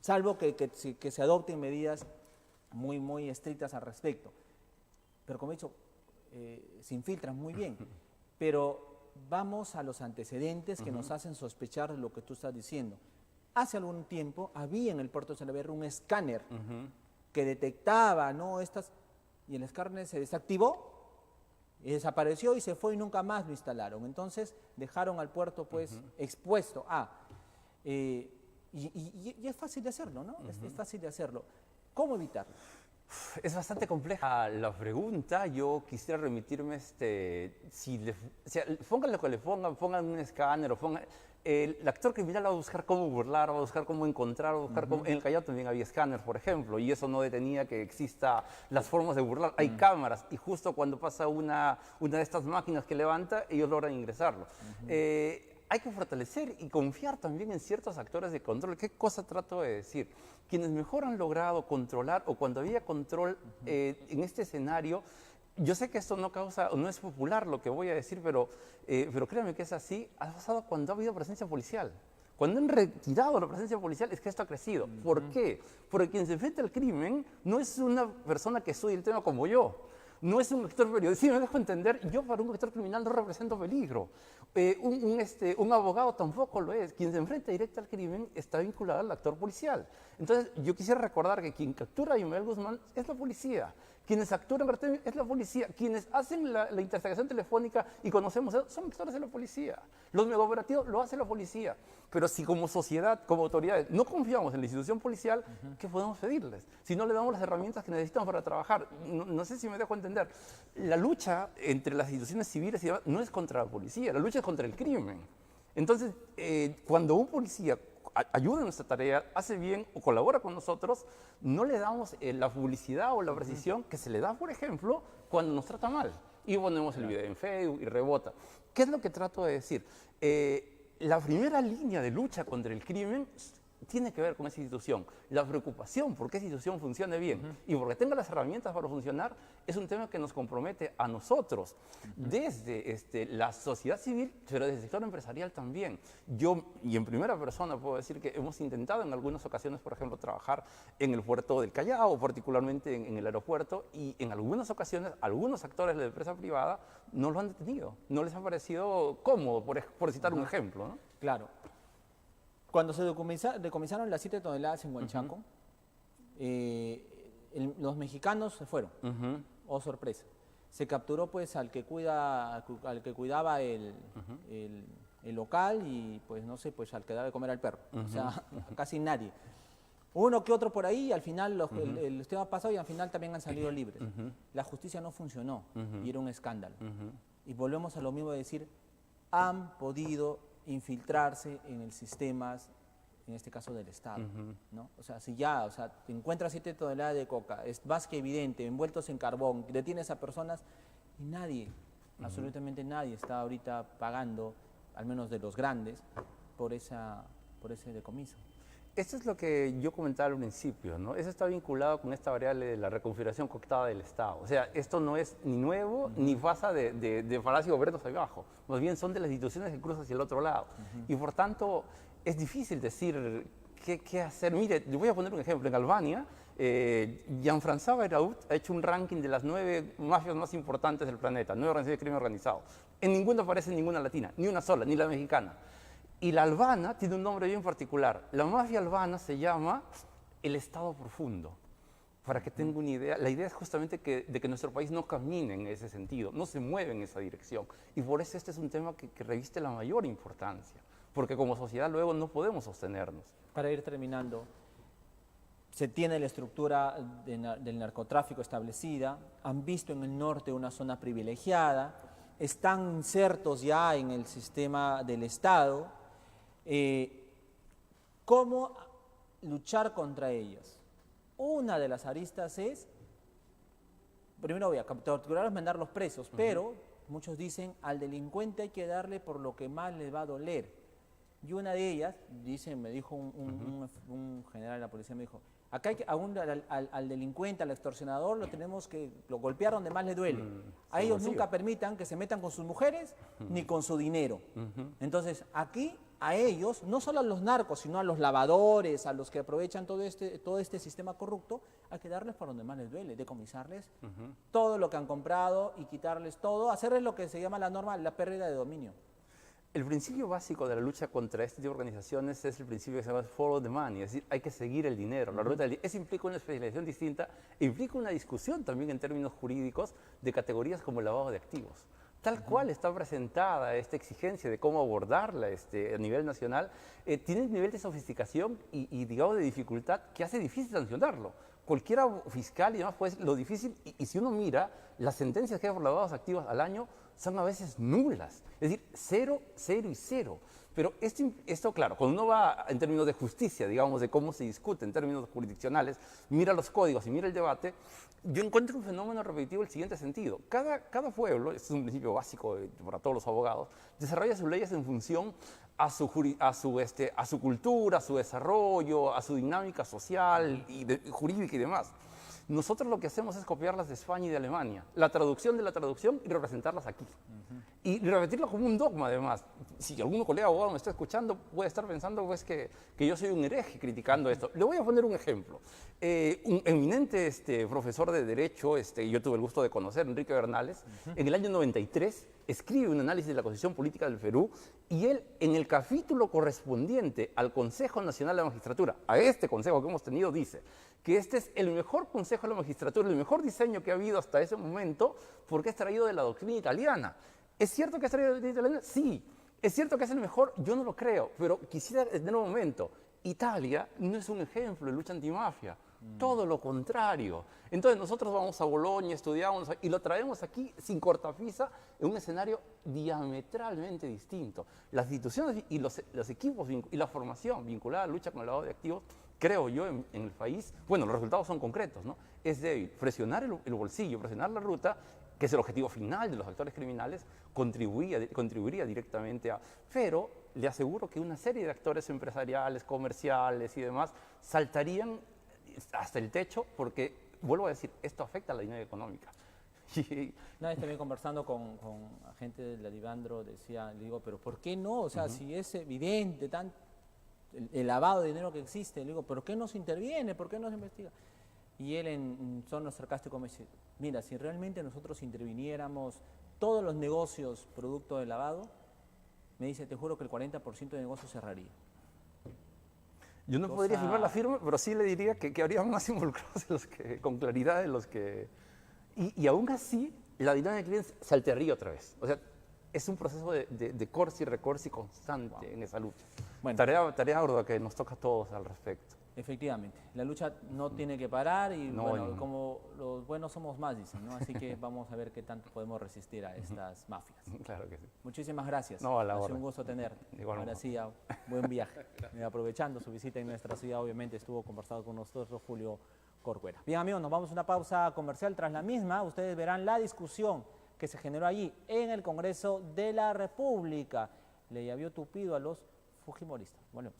salvo que se adopten medidas muy, muy estrictas al respecto. Pero como he dicho, se infiltran muy bien. Pero vamos a los antecedentes que nos hacen sospechar de lo que tú estás diciendo. Hace algún tiempo había en el puerto de Salaberry un escáner que detectaba, ¿no?, y el escáner se desactivó, y desapareció y se fue y nunca más lo instalaron. Entonces dejaron al puerto pues expuesto a... y es fácil de hacerlo, ¿no? Es fácil de hacerlo. ¿Cómo evitarlo? Es bastante compleja la pregunta. Yo quisiera remitirme, pongan lo que le pongan un escáner o pongan... el actor criminal va a buscar cómo burlar, va a buscar cómo encontrar, va a buscar cómo... En el Callao también había escáneres, por ejemplo, y eso no detenía que exista las formas de burlar. Hay cámaras, y justo cuando pasa una de estas máquinas que levanta, ellos logran ingresarlo. Hay que fortalecer y confiar también en ciertos actores de control. ¿Qué cosa trato de decir? Quienes mejor han logrado controlar, o cuando había control en este escenario, yo sé que esto no es popular lo que voy a decir, pero créanme que es así. Ha pasado cuando ha habido presencia policial. Cuando han retirado la presencia policial es que esto ha crecido. ¿Por qué? Porque quien se enfrenta al crimen no es una persona que estudia el tema como yo. No es un actor periodista. Sí, me dejo entender, yo para un actor criminal no represento peligro. Un abogado tampoco lo es. Quien se enfrenta directo al crimen está vinculado al actor policial. Entonces, yo quisiera recordar que quien captura a Yomael Guzmán es la policía. Quienes actúan es la policía. Quienes hacen la interceptación telefónica y conocemos eso, son actores de la policía. Los megaoperativos lo hace la policía. Pero si como sociedad, como autoridades, no confiamos en la institución policial, ¿qué podemos pedirles? Si no le damos las herramientas que necesitan para trabajar. No sé si me dejo entender. La lucha entre las instituciones civiles y demás no es contra la policía, la lucha es contra el crimen. Entonces, cuando un policía ayuda en nuestra tarea, hace bien o colabora con nosotros, no le damos la publicidad o la precisión que se le da, por ejemplo, cuando nos trata mal. Y ponemos el video en Facebook y rebota. ¿Qué es lo que trato de decir? La primera línea de lucha contra el crimen tiene que ver con esa institución. La preocupación por que esa institución funcione bien y porque tenga las herramientas para funcionar es un tema que nos compromete a nosotros, desde la sociedad civil, pero desde el sector empresarial también. Yo, y en primera persona, puedo decir que hemos intentado en algunas ocasiones, por ejemplo, trabajar en el puerto del Callao, particularmente en el aeropuerto, y en algunas ocasiones algunos actores de la empresa privada no lo han detenido, no les ha parecido cómodo, por citar un ejemplo, ¿no? Claro. Cuando se decomisaron las 7 toneladas en Huanchaco, los mexicanos se fueron. Oh, sorpresa. Se capturó pues al que cuidaba el local y pues no sé, pues al que daba de comer al perro. O sea, casi nadie. Uno que otro por ahí, al final el tema ha pasado y al final también han salido libres. La justicia no funcionó y era un escándalo. Y volvemos a lo mismo de decir, han podido infiltrarse en el sistema, en este caso del Estado, ¿no? O sea, si ya, te encuentras 7 toneladas de coca, es más que evidente, envueltos en carbón, detienes a personas y nadie, absolutamente nadie está ahorita pagando, al menos de los grandes, por ese decomiso. Esto es lo que yo comentaba al principio, ¿no? Eso está vinculado con esta variable de la reconfiguración cooptada del Estado. O sea, esto no es ni nuevo, ni pasa de Palacio de Obreros hacia abajo. Más bien son de las instituciones que cruzan hacia el otro lado. Y por tanto, es difícil decir qué hacer. Mire, yo voy a poner un ejemplo. En Albania, Jean-François Eraut ha hecho un ranking de las 9 mafias más importantes del planeta, 9 organizaciones de crimen organizado. En ninguna aparece ninguna latina, ni una sola, ni la mexicana. Y la albana tiene un nombre bien particular. La mafia albana se llama el Estado Profundo. Para que tenga una idea, la idea es justamente de que nuestro país no camine en ese sentido, no se mueve en esa dirección. Y por eso este es un tema que reviste la mayor importancia, porque como sociedad luego no podemos sostenernos. Para ir terminando, se tiene la estructura del narcotráfico establecida, han visto en el norte una zona privilegiada, están insertos ya en el sistema del Estado. ¿Cómo luchar contra ellos? Una de las aristas es, primero voy a capturarlos, mandar los presos, pero muchos dicen, al delincuente hay que darle por lo que más le va a doler. Y una de ellas, me dijo un general de la policía, me dijo, acá hay que, al delincuente, al extorsionador, lo golpear donde más le duele. A ellos nunca permitan que se metan con sus mujeres ni con su dinero. Entonces, aquí a ellos, no solo a los narcos, sino a los lavadores, a los que aprovechan todo este sistema corrupto, hay que darles por donde más les duele, decomisarles todo lo que han comprado y quitarles todo, hacerles lo que se llama la norma, la pérdida de dominio. El principio básico de la lucha contra este tipo de organizaciones es el principio que se llama follow the money, es decir, hay que seguir el dinero, la ruta del dinero. Eso implica una especialización distinta, implica una discusión también en términos jurídicos de categorías como el lavado de activos. Tal cual está presentada esta exigencia de cómo abordarla a nivel nacional, tiene un nivel de sofisticación y digamos de dificultad que hace difícil sancionarlo. Cualquiera fiscal y demás, pues lo difícil, y si uno mira las sentencias que hay por lavados activos al año, son a veces nulas. Es decir, 0, 0 y 0. Pero esto, claro, cuando uno va en términos de justicia, digamos, de cómo se discute en términos jurisdiccionales, mira los códigos y mira el debate, yo encuentro un fenómeno repetitivo en el siguiente sentido. Cada pueblo, este es un principio básico para todos los abogados, desarrolla sus leyes en función a su cultura, a su desarrollo, a su dinámica social, jurídica y demás. Nosotros lo que hacemos es copiarlas de España y de Alemania, la traducción de la traducción y representarlas aquí. Y repetirlo como un dogma, además. Si algún colega abogado me está escuchando, puede estar pensando pues, que yo soy un hereje criticando esto. Le voy a poner un ejemplo. Un eminente profesor de Derecho, yo tuve el gusto de conocer, Enrique Bernales, en el año 93 escribe un análisis de la constitución política del Perú y él, en el capítulo correspondiente al Consejo Nacional de la Magistratura, a este consejo que hemos tenido, dice que este es el mejor consejo de la magistratura, el mejor diseño que ha habido hasta ese momento, porque es traído de la doctrina italiana. ¿Es cierto que es traído de la doctrina italiana? Sí. ¿Es cierto que es el mejor? Yo no lo creo, pero quisiera tener un momento. Italia no es un ejemplo de lucha antimafia, todo lo contrario. Entonces nosotros vamos a Bolonia, estudiamos y lo traemos aquí sin cortapisa en un escenario diametralmente distinto. Las instituciones y los equipos y la formación vinculada a la lucha con el lavado de activos, creo yo, en el país, bueno, los resultados son concretos, ¿no? Es débil. Presionar el bolsillo, presionar la ruta, que es el objetivo final de los actores criminales, contribuiría directamente a... Pero le aseguro que una serie de actores empresariales, comerciales y demás saltarían hasta el techo porque, vuelvo a decir, esto afecta a la dinámica económica. Una vez también conversando con gente de la Divandro, le digo, pero ¿por qué no? O sea, si es evidente el lavado de dinero que existe, le digo, ¿pero qué no se interviene? ¿Por qué no se investiga? Y él en tono sarcástico me dice, mira, si realmente nosotros interviniéramos todos los negocios producto del lavado, me dice, te juro que el 40% de negocios cerraría. Yo no podría firmar la firma, pero sí le diría que habría más involucrados con claridad de los que... Y aún así, la dinámica de clientes saltaría otra vez. O sea, es un proceso de corsi y recorsi constante en esa lucha. Bueno, tarea ardua que nos toca a todos al respecto. Efectivamente, la lucha no tiene que parar y bueno, como los buenos somos más, dicen, ¿no? Así que vamos a ver qué tanto podemos resistir a estas mafias. Claro que sí. Muchísimas gracias. No, a la ha hora. sido un gusto tenerte. Igualmente. Ahora sí, buen viaje. Aprovechando su visita en nuestra ciudad, obviamente estuvo conversando con nosotros Julio Corcuera. Bien, amigos, nos vamos a una pausa comercial. Tras la misma, ustedes verán la discusión que se generó allí en el Congreso de la República. Le llovió tupido a los fujimoristas. Volvemos.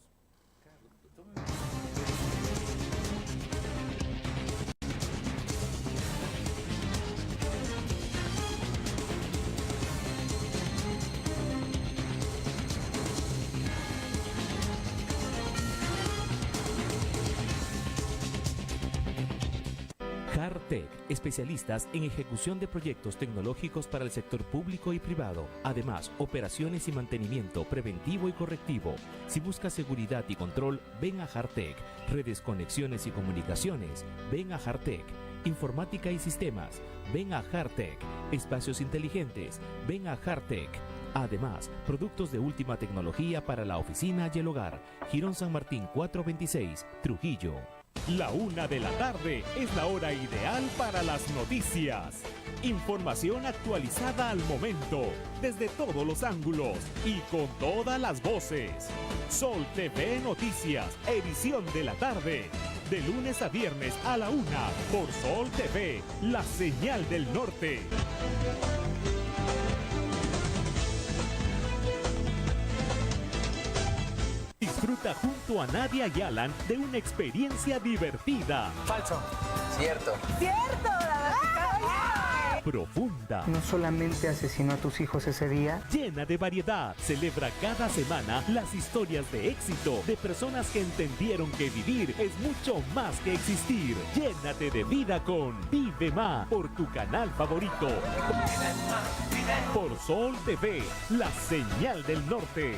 Hartec, especialistas en ejecución de proyectos tecnológicos para el sector público y privado. Además, operaciones y mantenimiento preventivo y correctivo. Si buscas seguridad y control, ven a Hartec. Redes, conexiones y comunicaciones, ven a Hartec. Informática y sistemas, ven a Hartec. Espacios inteligentes, ven a Hartec. Además, productos de última tecnología para la oficina y el hogar. Girón San Martín 426, Trujillo. La 1 de la tarde es la hora ideal para las noticias. Información actualizada al momento, desde todos los ángulos y con todas las voces. Sol TV Noticias, edición de la tarde. De lunes a viernes a la 1 por Sol TV, la señal del norte. Disfruta junto a Nadia y Alan de una experiencia divertida. Falso. Cierto. ¡Cierto! La verdad. Profunda. ¿No solamente asesinó a tus hijos ese día? Llena de variedad. Celebra cada semana las historias de éxito de personas que entendieron que vivir es mucho más que existir. Llénate de vida con Vive Más por tu canal favorito. Por Sol TV, la señal del norte.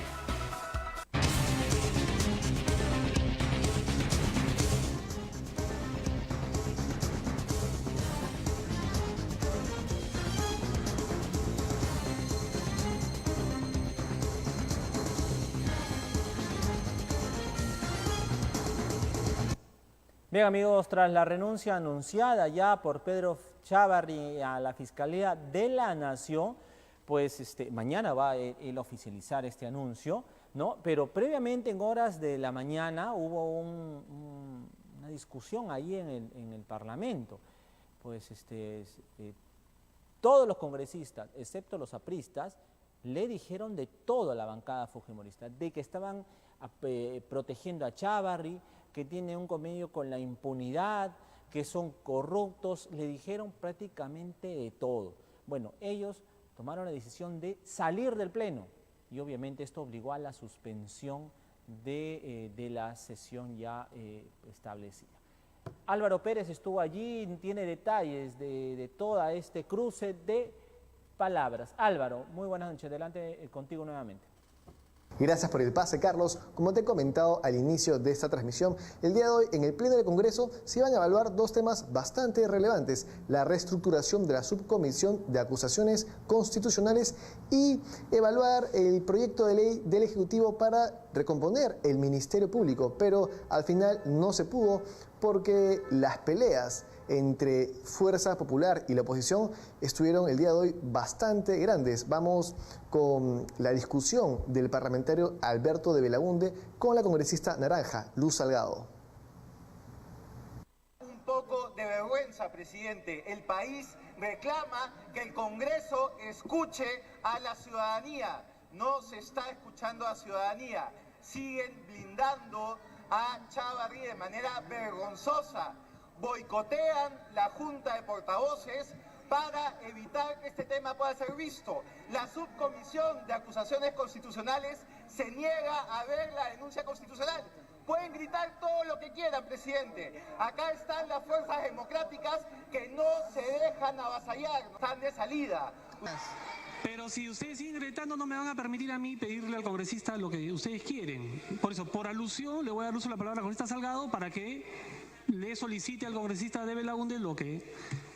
Bien, amigos, tras la renuncia anunciada ya por Pedro Chávarri a la Fiscalía de la Nación, pues mañana va él a oficializar este anuncio, ¿no? Pero previamente en horas de la mañana hubo una discusión ahí en el Parlamento. Pues todos los congresistas, excepto los apristas, le dijeron de todo a la bancada fujimorista, de que estaban protegiendo a Chávarri, que tiene un convenio con la impunidad, que son corruptos, le dijeron prácticamente de todo. Bueno, ellos tomaron la decisión de salir del pleno y obviamente esto obligó a la suspensión de la sesión ya establecida. Álvaro Pérez estuvo allí, tiene detalles de todo este cruce de palabras. Álvaro, muy buenas noches, adelante contigo nuevamente. Gracias por el pase, Carlos. Como te he comentado al inicio de esta transmisión, el día de hoy en el Pleno del Congreso se van a evaluar dos temas bastante relevantes: la reestructuración de la Subcomisión de Acusaciones Constitucionales y evaluar el proyecto de ley del Ejecutivo para recomponer el Ministerio Público. Pero al final no se pudo porque las peleas entre Fuerza Popular y la oposición estuvieron el día de hoy bastante grandes. Vamos con la discusión del parlamentario Alberto de Belaúnde con la congresista naranja Luz Salgado. Un poco de vergüenza, presidente. El país reclama que el Congreso escuche a la ciudadanía. No se está escuchando a la ciudadanía. Siguen blindando a Chávarri de manera vergonzosa. Boicotean la Junta de Portavoces para evitar que este tema pueda ser visto. La Subcomisión de Acusaciones Constitucionales se niega a ver la denuncia constitucional. Pueden gritar todo lo que quieran, presidente. Acá están las fuerzas democráticas que no se dejan avasallar, están de salida. Pero si ustedes siguen gritando, no me van a permitir a mí pedirle al congresista lo que ustedes quieren. Por eso, por alusión, le voy a dar uso a la palabra al congresista Salgado para que le solicite al congresista de Belaúnde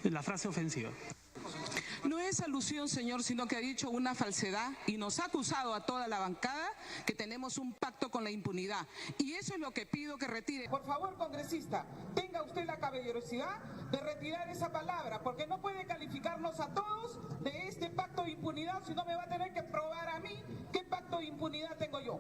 la frase ofensiva. No es alusión, señor, sino que ha dicho una falsedad y nos ha acusado a toda la bancada que tenemos un pacto con la impunidad. Y eso es lo que pido que retire. Por favor, congresista, tenga usted la caballerosidad de retirar esa palabra, porque no puede calificarnos a todos de este pacto de impunidad, sino me va a tener que probar a mí qué pacto de impunidad tengo yo.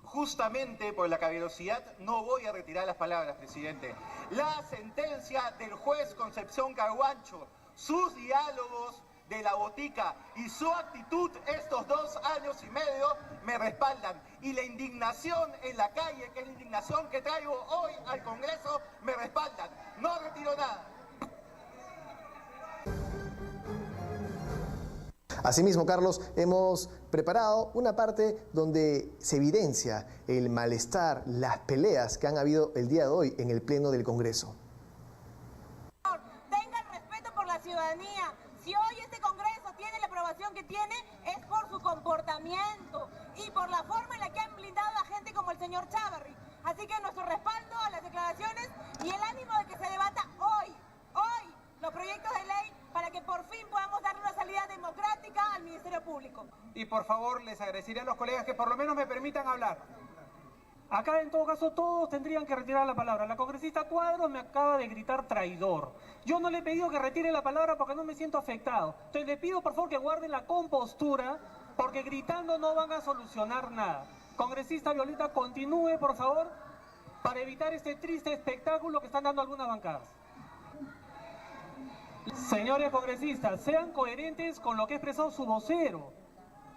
Justamente por la caballerosidad no voy a retirar las palabras, presidente. La sentencia del juez Concepción Carhuancho, sus diálogos de la botica y su actitud estos 2 años y medio me respaldan. Y la indignación en la calle, que es la indignación que traigo hoy al Congreso, me respaldan. No retiro nada. Asimismo, Carlos, hemos preparado una parte donde se evidencia el malestar, las peleas que han habido el día de hoy en el Pleno del Congreso. Tengan respeto por la ciudadanía. Si hoy este Congreso tiene la aprobación que tiene, es por su comportamiento y por la forma en la que han blindado a gente como el señor Chávarri. Así que nuestro respaldo a las declaraciones y el ánimo de que se debata hoy, los proyectos de ley para que por fin podamos darle una salida democrática al Ministerio Público. Y por favor, les agradecería a los colegas que por lo menos me permitan hablar. Acá en todo caso todos tendrían que retirar la palabra. La congresista Cuadros me acaba de gritar traidor. Yo no le he pedido que retire la palabra porque no me siento afectado. Entonces le pido por favor que guarden la compostura porque gritando no van a solucionar nada. Congresista Violeta, continúe por favor para evitar este triste espectáculo que están dando algunas bancadas. Señores congresistas, sean coherentes con lo que ha expresado su vocero.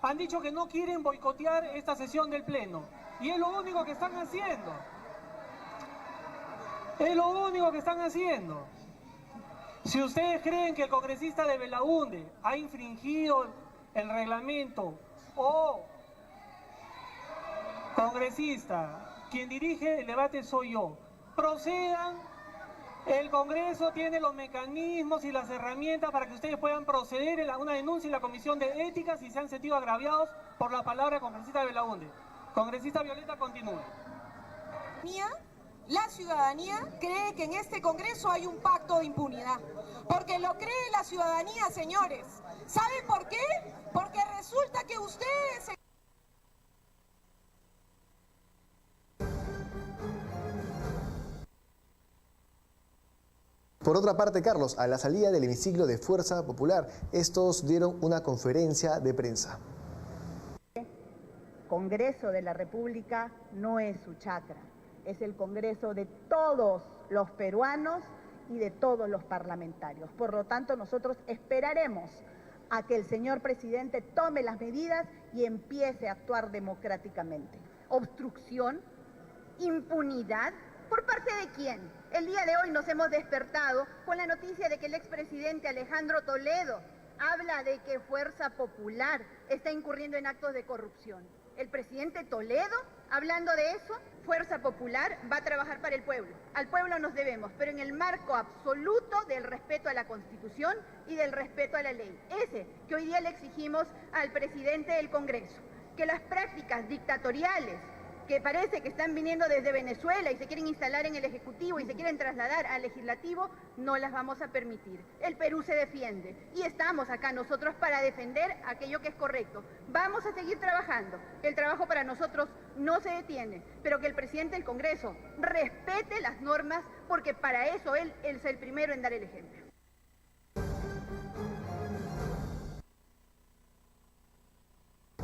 Han dicho que no quieren boicotear esta sesión del Pleno. Y es lo único que están haciendo. Es lo único que están haciendo. Si ustedes creen que el congresista de Belaúnde ha infringido el reglamento o congresista, quien dirige el debate soy yo, procedan. El Congreso tiene los mecanismos y las herramientas para que ustedes puedan proceder a una denuncia en la Comisión de Ética si se han sentido agraviados por la palabra del congresista de Belaúnde. Congresista Violeta, continúe. La ciudadanía cree que en este Congreso hay un pacto de impunidad. Porque lo cree la ciudadanía, señores. ¿Saben por qué? Porque resulta que ustedes... Por otra parte, Carlos, a la salida del hemiciclo de Fuerza Popular, estos dieron una conferencia de prensa. Congreso de la República no es su chacra, es el Congreso de todos los peruanos y de todos los parlamentarios. Por lo tanto, nosotros esperaremos a que el señor presidente tome las medidas y empiece a actuar democráticamente. Obstrucción, impunidad, ¿por parte de quién? El día de hoy nos hemos despertado con la noticia de que el expresidente Alejandro Toledo habla de que Fuerza Popular está incurriendo en actos de corrupción. El presidente Toledo, hablando de eso, Fuerza Popular va a trabajar para el pueblo. Al pueblo nos debemos, pero en el marco absoluto del respeto a la Constitución y del respeto a la ley. Ese que hoy día le exigimos al presidente del Congreso. Que las prácticas dictatoriales que parece que están viniendo desde Venezuela y se quieren instalar en el Ejecutivo y se quieren trasladar al Legislativo, no las vamos a permitir. El Perú se defiende y estamos acá nosotros para defender aquello que es correcto. Vamos a seguir trabajando. El trabajo para nosotros no se detiene, pero que el presidente del Congreso respete las normas, porque para eso él es el primero en dar el ejemplo.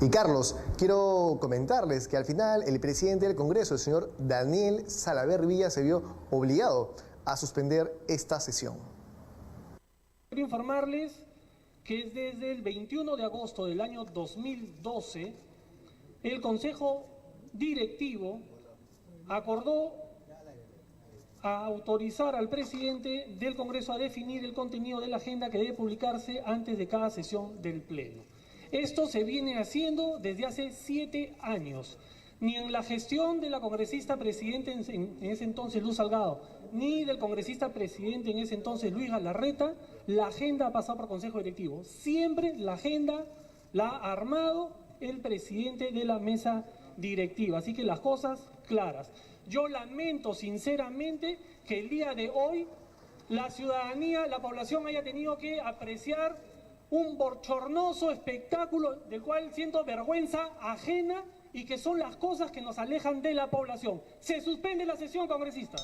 Y Carlos, quiero comentarles que al final el presidente del Congreso, el señor Daniel Salaverry Villa, se vio obligado a suspender esta sesión. Quiero informarles que desde el 21 de agosto del año 2012, el Consejo Directivo acordó a autorizar al presidente del Congreso a definir el contenido de la agenda que debe publicarse antes de cada sesión del Pleno. Esto se viene haciendo desde hace 7 años. Ni en la gestión de la congresista presidente en ese entonces Luz Salgado, ni del congresista presidente en ese entonces Luis Galarreta, la agenda ha pasado por Consejo Directivo. Siempre la agenda la ha armado el presidente de la mesa directiva. Así que las cosas claras. Yo lamento sinceramente que el día de hoy la ciudadanía, la población haya tenido que apreciar un bochornoso espectáculo del cual siento vergüenza ajena y que son las cosas que nos alejan de la población. Se suspende la sesión, congresistas.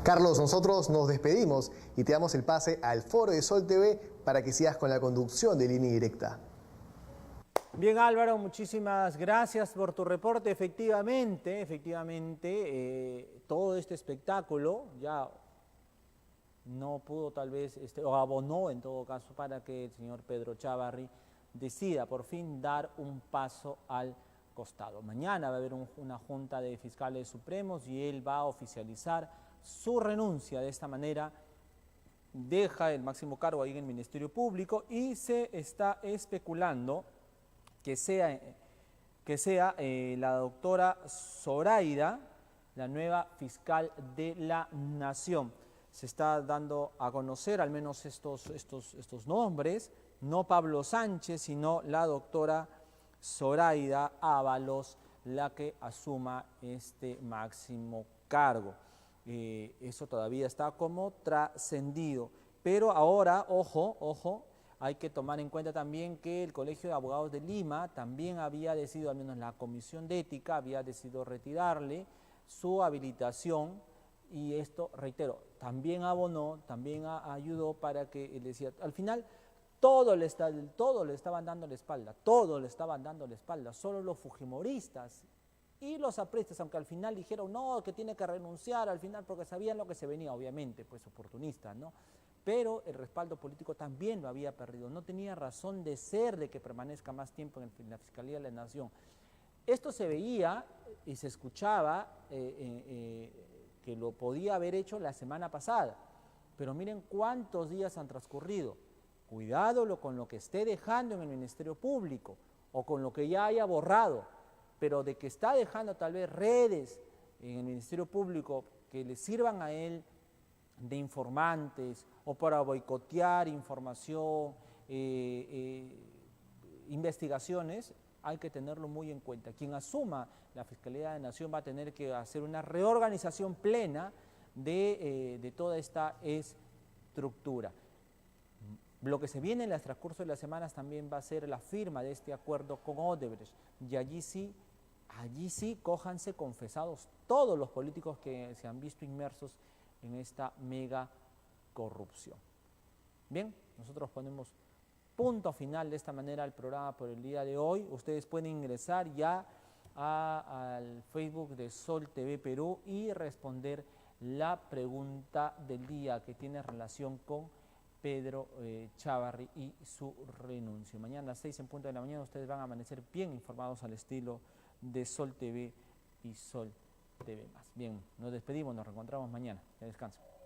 Carlos, nosotros nos despedimos y te damos el pase al foro de Sol TV para que sigas con la conducción de Línea Directa. Bien, Álvaro, muchísimas gracias por tu reporte. Efectivamente, todo este espectáculo ya no pudo tal vez, o abonó en todo caso para que el señor Pedro Chávarri decida por fin dar un paso al costado. Mañana va a haber una junta de fiscales supremos y él va a oficializar su renuncia. De esta manera deja el máximo cargo ahí en el Ministerio Público y se está especulando que sea la doctora Zoraida la nueva fiscal de la Nación. Se está dando a conocer al menos estos nombres, no Pablo Sánchez, sino la doctora Zoraida Ábalos, la que asuma este máximo cargo. Eso todavía está como trascendido. Pero ahora, ojo, hay que tomar en cuenta también que el Colegio de Abogados de Lima también había decidido, al menos la Comisión de Ética, había decidido retirarle su habilitación. Y esto, reitero, también abonó, también ayudó para que él decía, al final todo le estaban dando la espalda, solo los fujimoristas y los apristas, aunque al final dijeron no, que tiene que renunciar al final porque sabían lo que se venía, obviamente, pues oportunistas, ¿no? Pero el respaldo político también lo había perdido, no tenía razón de ser de que permanezca más tiempo en la Fiscalía de la Nación. Esto se veía y se escuchaba que lo podía haber hecho la semana pasada, pero miren cuántos días han transcurrido. Cuidado con lo que esté dejando en el Ministerio Público o con lo que ya haya borrado, pero de que está dejando tal vez redes en el Ministerio Público que le sirvan a él de informantes o para boicotear información, investigaciones, hay que tenerlo muy en cuenta. Quien asuma la Fiscalía de la Nación va a tener que hacer una reorganización plena de toda esta estructura. Lo que se viene en el transcurso de las semanas también va a ser la firma de este acuerdo con Odebrecht, y allí sí allí sí cójanse confesados todos los políticos que se han visto inmersos en esta mega corrupción. Bien, nosotros ponemos punto final de esta manera al programa por el día de hoy. Ustedes pueden ingresar ya al Facebook de Sol TV Perú y responder la pregunta del día que tiene relación con Pedro Chávarri y su renuncio. Mañana a las 6 en punto de la mañana ustedes van a amanecer bien informados al estilo de Sol TV y Sol TV+. Bien, nos despedimos, nos reencontramos mañana. Que descansen.